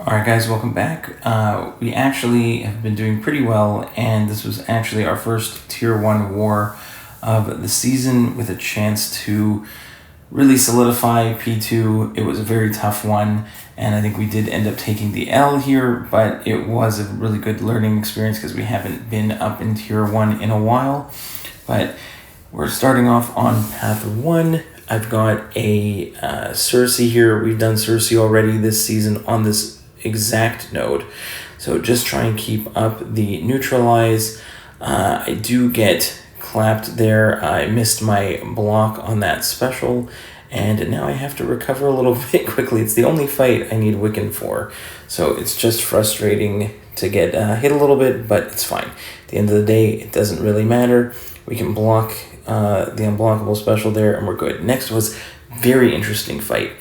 Alright guys, welcome back. We actually have been doing pretty well, and this was actually our first Tier 1 war of the season with a chance to really solidify P2. It was a very tough one, and I think we did end up taking the L here, but it was a really good learning experience because we haven't been up in Tier 1 in a while. But we're starting off on Path 1. I've got a Cersei here. We've done Cersei already this season on this exact node, so just try and keep up the neutralize. I do get clapped there. I missed my block on that special, and now I have to recover a little bit quickly. It's the only fight I need Wiccan for, so it's just frustrating to get hit a little bit, but it's fine. At the end of the day, it doesn't really matter. We can block the unblockable special there, and we're good. Next was very interesting fight.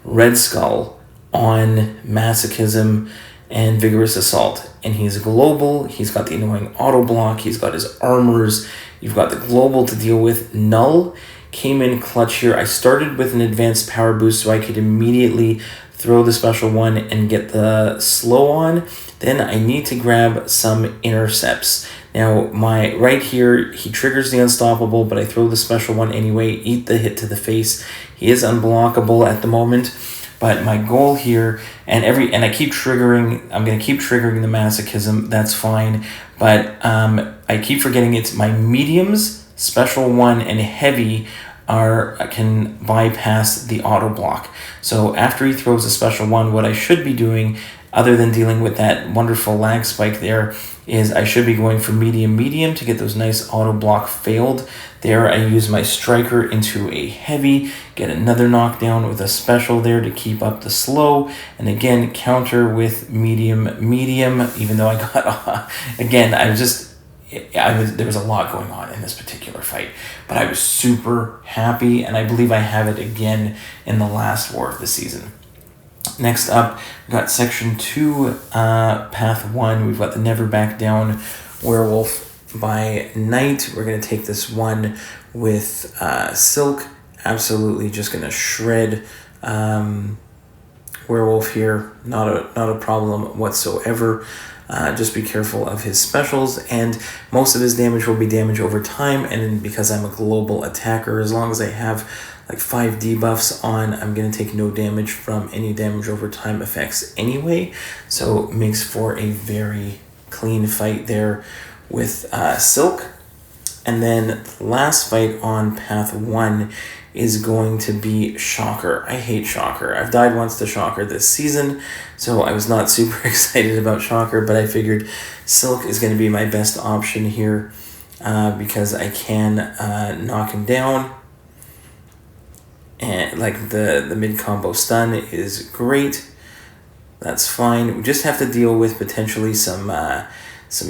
Red Skull on Masochism and Vigorous Assault, and he's global. He's got the annoying auto block. He's got his armors. You've got the global to deal with. Knull came in clutch here. I started with an advanced power boost so I could immediately throw the special one and get the slow on. Then I need to grab some intercepts. Now, my right here, he triggers the unstoppable, but I throw the special one anyway, eat the hit to the face. He is unblockable at the moment. But my goal here, and I keep triggering, I'm going to keep triggering the Masochism, that's fine. But I keep forgetting it's my mediums, special one, and heavy can bypass the auto block. So after he throws a special one, what I should be doing, other than dealing with that wonderful lag spike there, is I should be going for medium to get those nice auto block failed. There I use my striker into a heavy, get another knockdown with a special there to keep up the slow, and again counter with medium, even though I got, again, there was a lot going on in this particular fight, but I was super happy, and I believe I have it again in the last war of the season. Next up, we got Section 2, Path 1. We've got the Never Back Down Werewolf by Night. We're going to take this one with Silk. Absolutely just going to shred Werewolf here. Not a problem whatsoever. Just be careful of his specials, and most of his damage will be damage over time, and because I'm a global attacker, as long as I have like 5 debuffs on, I'm going to take no damage from any damage over time effects anyway, so it makes for a very clean fight there with Silk. And then the last fight on Path 1 is going to be Shocker. I hate Shocker. I've died once to Shocker this season, so I was not super excited about Shocker, but I figured Silk is going to be my best option here because I can knock him down. And like the mid-combo stun is great. That's fine. We just have to deal with potentially some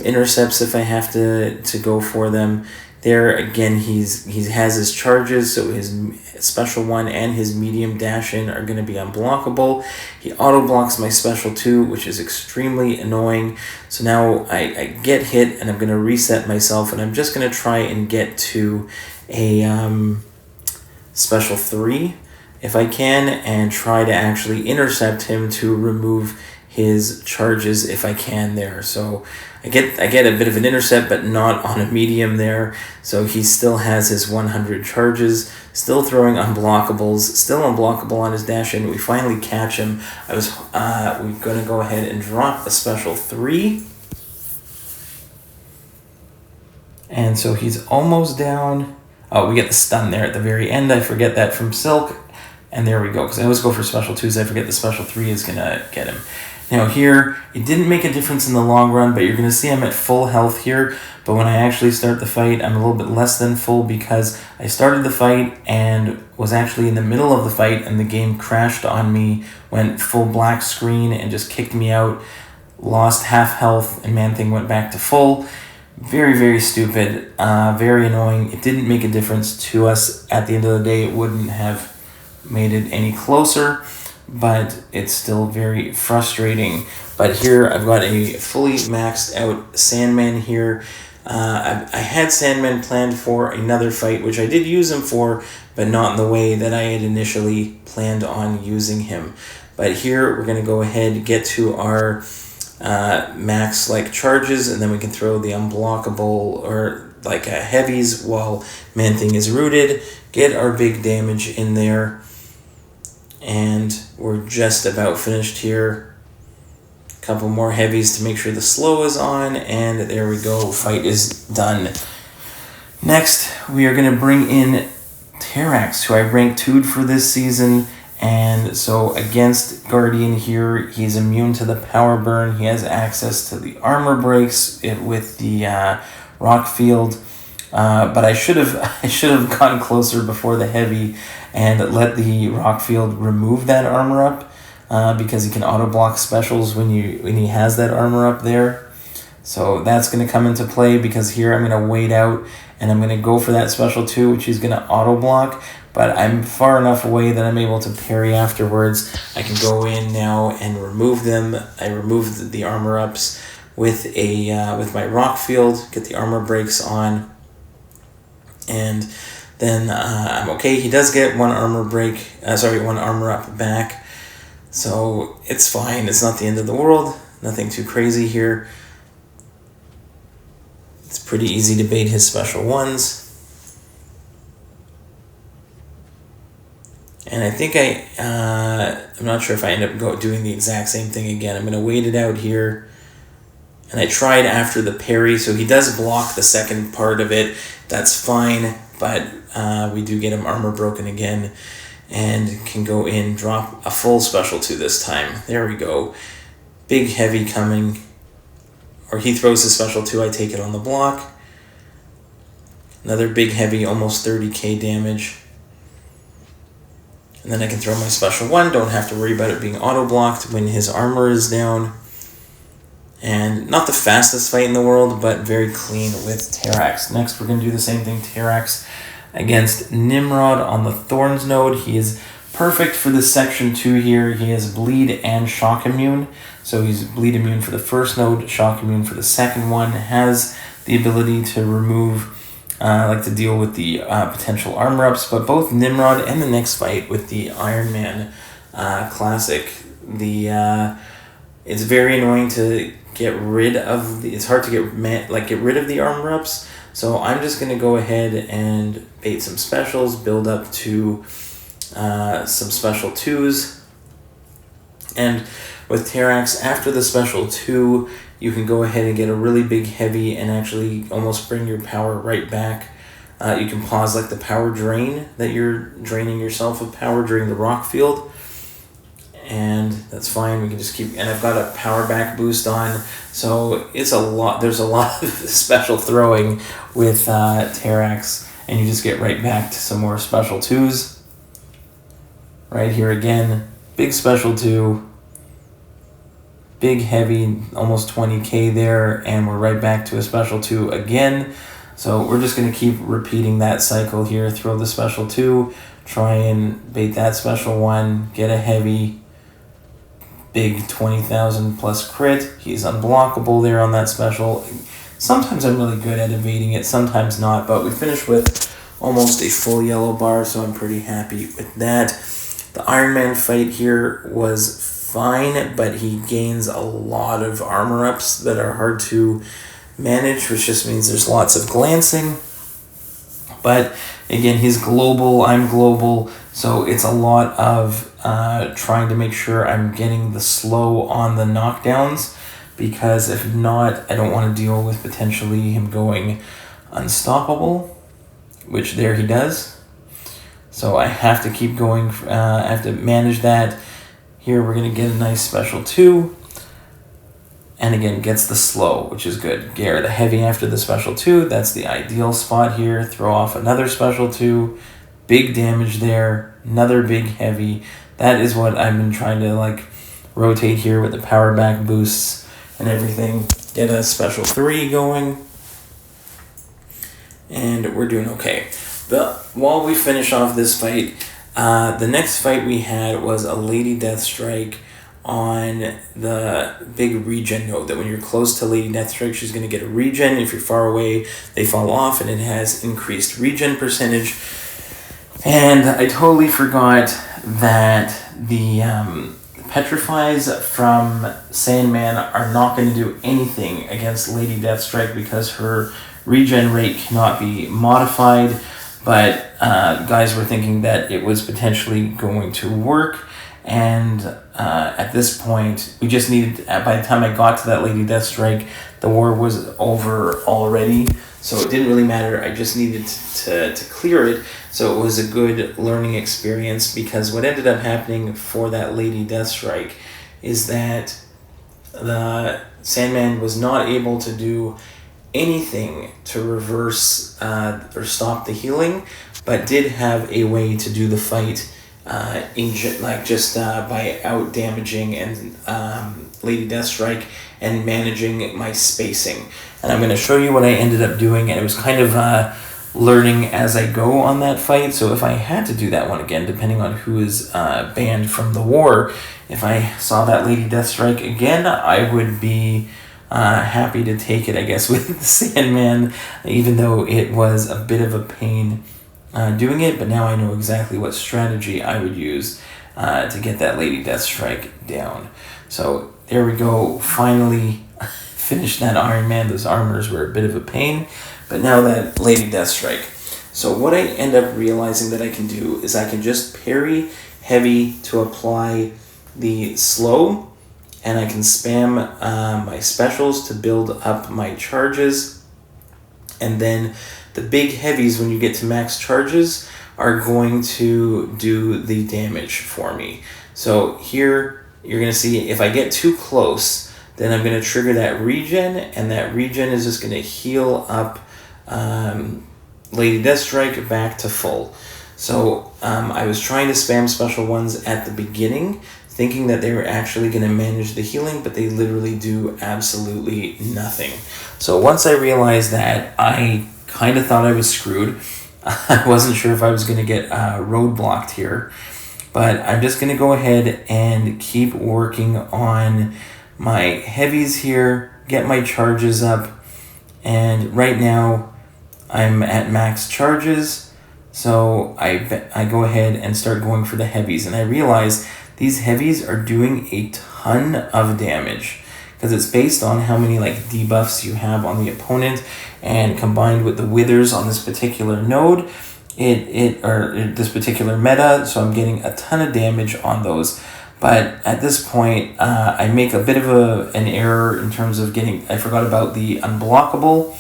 intercepts if I have to go for them. There again, he has his charges, so his special one and his medium dash in are going to be unblockable. He auto blocks my special 2, which is extremely annoying. So now I get hit, and I'm going to reset myself, and I'm just going to try and get to a special 3 if I can, and try to actually intercept him to remove his charges if I can there. So I get a bit of an intercept, but not on a medium there. So he still has his 100 charges, still throwing unblockables, still unblockable on his dash in. We finally catch him. We're gonna go ahead and drop a special 3. And so he's almost down. Oh, we get the stun there at the very end. I forget that from Silk. And there we go. Because I always go for special 2s. I forget the special 3 is going to get him. Now here, it didn't make a difference in the long run, but you're going to see I'm at full health here. But when I actually start the fight, I'm a little bit less than full because I started the fight and was actually in the middle of the fight, and the game crashed on me, went full black screen and just kicked me out, lost half health, and Man-Thing went back to full. Very, very stupid, very annoying. It didn't make a difference to us. At the end of the day, it wouldn't have made it any closer, but it's still very frustrating. But here, I've got a fully maxed out Sandman here. I had Sandman planned for another fight, which I did use him for, but not in the way that I had initially planned on using him. But here we're going to go ahead and get to our max like charges, and then we can throw the unblockable or like heavies while Man-Thing is rooted, get our big damage in there, and we're just about finished here. A couple more heavies to make sure the slow is on, and there we go, fight is done. Next, we are going to bring in Trax, who I ranked 2'd for this season. And so against Guardian here, he's immune to the power burn. He has access to the armor breaks with the rock field. But I should have gone closer before the heavy and let the rock field remove that armor up because he can auto block specials when he has that armor up there. So that's going to come into play because here I'm going to wait out and I'm going to go for that special 2, which he's going to auto block. But I'm far enough away that I'm able to parry afterwards. I can go in now and remove them. I removed the armor ups with my rock field, get the armor breaks on, and then I'm okay. He does get one armor up back, so it's fine. It's not the end of the world. Nothing too crazy here. It's pretty easy to bait his special 1s. And I think I'm not sure if I end up doing the exact same thing again. I'm going to wait it out here. And I tried after the parry, so he does block the second part of it. That's fine, but we do get him armor broken again and can go in, drop a full special 2 this time. There we go. Big heavy coming. Or he throws his special 2, I take it on the block. Another big heavy, almost 30k damage. And then I can throw my special 1, don't have to worry about it being auto-blocked when his armor is down. And not the fastest fight in the world, but very clean with Trax. Next, we're going to do the same thing, Trax against Nimrod on the Thorns node. He is perfect for the section 2 here. He has bleed and shock immune. So he's bleed immune for the first node, shock immune for the second one. Has the ability to remove to deal with the potential armor ups, but both Nimrod and the next fight with the Iron Man classic, it's very annoying to get rid of it's hard to get rid of the armor ups. So I'm just gonna go ahead and bait some specials, build up to some special 2s, and with Trax after the special 2. You can go ahead and get a really big heavy and actually almost bring your power right back. You can pause like the power drain that you're draining yourself of power during the rock field. And that's fine. We can just keep, and I've got a power back boost on. So it's a lot, there's a lot of special throwing with Trax, and you just get right back to some more special 2s. Right here again, big special 2. Big heavy, almost 20k there, and we're right back to a special 2 again. So we're just going to keep repeating that cycle here. Throw the special 2, try and bait that special 1, get a heavy, big 20,000 plus crit. He's unblockable there on that special. Sometimes I'm really good at evading it, sometimes not, but we finished with almost a full yellow bar, so I'm pretty happy with that. The Iron Man fight here was fine, but he gains a lot of armor ups that are hard to manage, which just means there's lots of glancing. But again, he's global, I'm global, so it's a lot of trying to make sure I'm getting the slow on the knockdowns, because if not, I don't want to deal with potentially him going unstoppable, which there he does. So I have to keep going, I have to manage that. Here we're going to get a nice special 2. And again, gets the slow, which is good. Get the heavy after the special 2. That's the ideal spot here. Throw off another special 2. Big damage there. Another big heavy. That is what I've been trying to rotate here with the power back boosts and everything. Get a special 3 going. And we're doing okay. But while we finish off this fight, the next fight we had was a Lady Deathstrike on the big regen node, that when you're close to Lady Deathstrike, she's going to get a regen. If you're far away, they fall off, and it has increased regen percentage. And I totally forgot that the Petrifies from Sandman are not going to do anything against Lady Deathstrike because her regen rate cannot be modified, but guys were thinking that it was potentially going to work, and at this point, we just needed, by the time I got to that Lady Deathstrike, the war was over already, so it didn't really matter. I just needed to clear it, so it was a good learning experience, because what ended up happening for that Lady Deathstrike is that the Sandman was not able to do anything to reverse or stop the healing, but did have a way to do the fight by out damaging and Lady Deathstrike and managing my spacing. And I'm going to show you what I ended up doing, and it was kind of learning as I go on that fight. So if I had to do that one again, depending on who is banned from the war, if I saw that Lady Deathstrike again, I would be happy to take it, I guess, with the Sandman, even though it was a bit of a pain doing it, but now I know exactly what strategy I would use to get that Lady Deathstrike down. So there we go, finally finished that Iron Man. Those armors were a bit of a pain, but now that Lady Deathstrike. So what I end up realizing that I can do is I can just parry heavy to apply the slow, and I can spam my specials to build up my charges, and then the big heavies, when you get to max charges, are going to do the damage for me. So here you're going to see if I get too close, then I'm going to trigger that regen, and that regen is just going to heal up Lady Deathstrike back to full. So I was trying to spam special ones at the beginning, thinking that they were actually going to manage the healing, but they literally do absolutely nothing. So once I realized that, I kind of thought I was screwed. I wasn't sure if I was going to get roadblocked here, but I'm just going to go ahead and keep working on my heavies here, get my charges up, and right now I'm at max charges, so I go ahead and start going for the heavies, and I realize these heavies are doing a ton of damage, because it's based on how many debuffs you have on the opponent, and combined with the withers on this particular node, this particular meta, so I'm getting a ton of damage on those. But at this point, I make a bit of an error in terms of I forgot about the unblockable.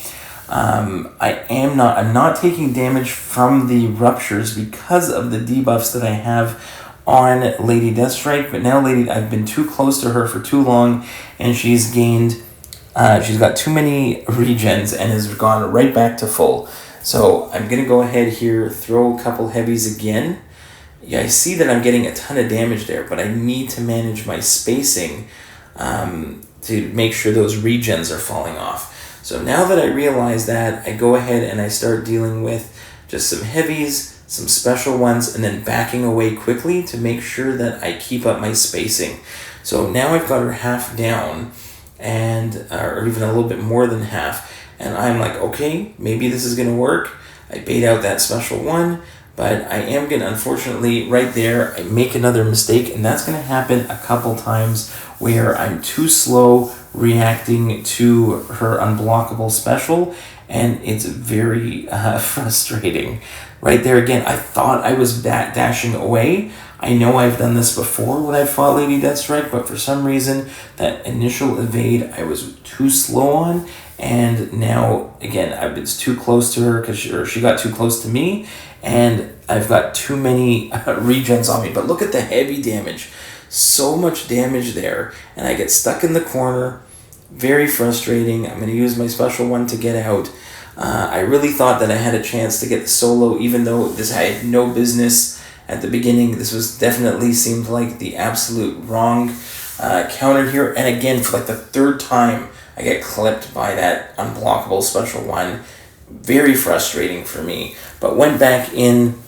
I'm not taking damage from the ruptures because of the debuffs that I have on Lady Deathstrike, but now I've been too close to her for too long, and she's got too many regens and has gone right back to full. So I'm going to go ahead here, throw a couple heavies again. Yeah, I see that I'm getting a ton of damage there, but I need to manage my spacing to make sure those regens are falling off. So now that I realize that, I go ahead and I start dealing with just some heavies, some special ones, and then backing away quickly to make sure that I keep up my spacing. So now I've got her half down, or even a little bit more than half, and I'm like, okay, maybe this is going to work. I bait out that special one, but I am going to, unfortunately, right there, I make another mistake, and that's going to happen a couple times where I'm too slow reacting to her unblockable special, and it's very frustrating. Right there again, I thought I was dashing away. I know I've done this before when I fought Lady Deathstrike, but for some reason, that initial evade I was too slow on, and now, again, it's too close to her, because she got too close to me, and I've got too many regens on me. But look at the heavy damage. So much damage there, and I get stuck in the corner. Very frustrating. I'm going to use my special one to get out. I really thought that I had a chance to get the solo, even though I had no business at the beginning. This was definitely seemed like the absolute wrong counter here. And again, for the third time, I get clipped by that unblockable special one. Very frustrating for me. But went back in,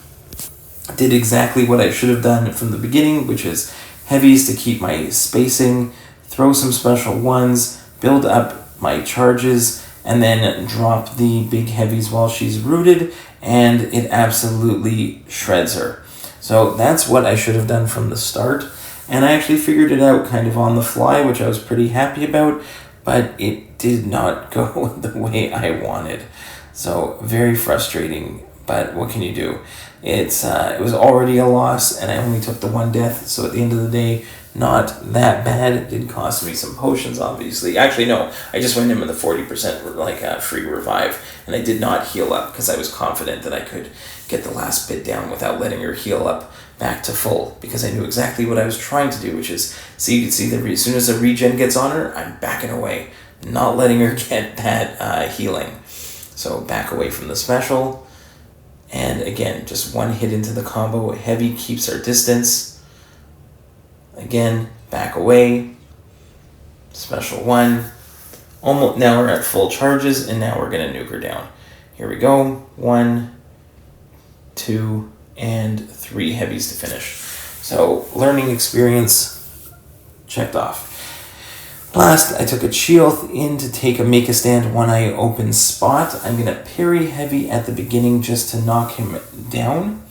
did exactly what I should have done from the beginning, which is heavies to keep my spacing, throw some special ones, build up my charges, and then drop the big heavies while she's rooted, and it absolutely shreds her. So that's what I should have done from the start, And I actually figured it out kind of on the fly, which I was pretty happy about, but it did not go the way I wanted. So very frustrating, but what can you do? It was already a loss, and I only took the 1 death, so at the end of the day, not that bad. It did cost me some potions, obviously. Actually, no, I just went in with a 40% free revive, and I did not heal up because I was confident that I could get the last bit down without letting her heal up back to full, because I knew exactly what I was trying to do, which is, see, you can see that as soon as the regen gets on her, I'm backing away, not letting her get that healing. So back away from the special, and again, just 1 hit into the combo. Heavy keeps our distance. Again, back away. Special 1. Almost, now we're at full charges, and now we're going to nuke her down. Here we go. 1, 2, and 3 heavies to finish. So, learning experience checked off. Last, I took a Chiyoth in to take a make a stand 1-eye open spot. I'm going to parry heavy at the beginning just to knock him down,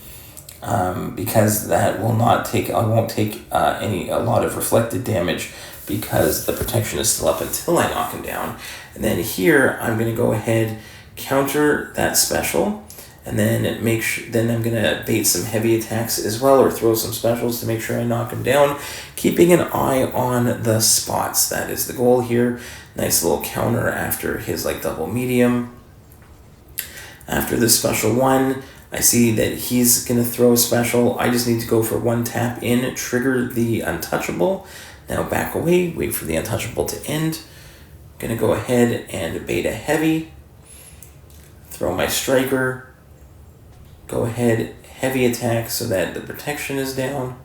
because that will not take, I won't take a lot of reflected damage because the protection is still up until I knock him down. And then here, I'm going to go ahead, counter that special, and then then I'm going to bait some heavy attacks as well, or throw some specials to make sure I knock him down, keeping an eye on the spots. That is the goal here. Nice little counter after his double medium. After this special 1, I see that he's going to throw a special. I just need to go for 1 tap in, trigger the untouchable. Now back away, wait for the untouchable to end. Going to go ahead and bait a heavy, throw my striker, go ahead, heavy attack so that the protection is down.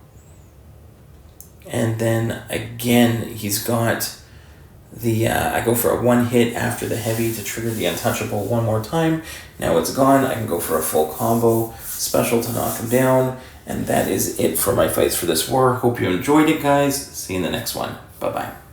And then again, he's got the, I go for a 1 hit after the heavy to trigger the untouchable 1 more time. Now it's gone, I can go for a full combo, special to knock him down. And that is it for my fights for this war. Hope you enjoyed it, guys. See you in the next one. Bye-bye.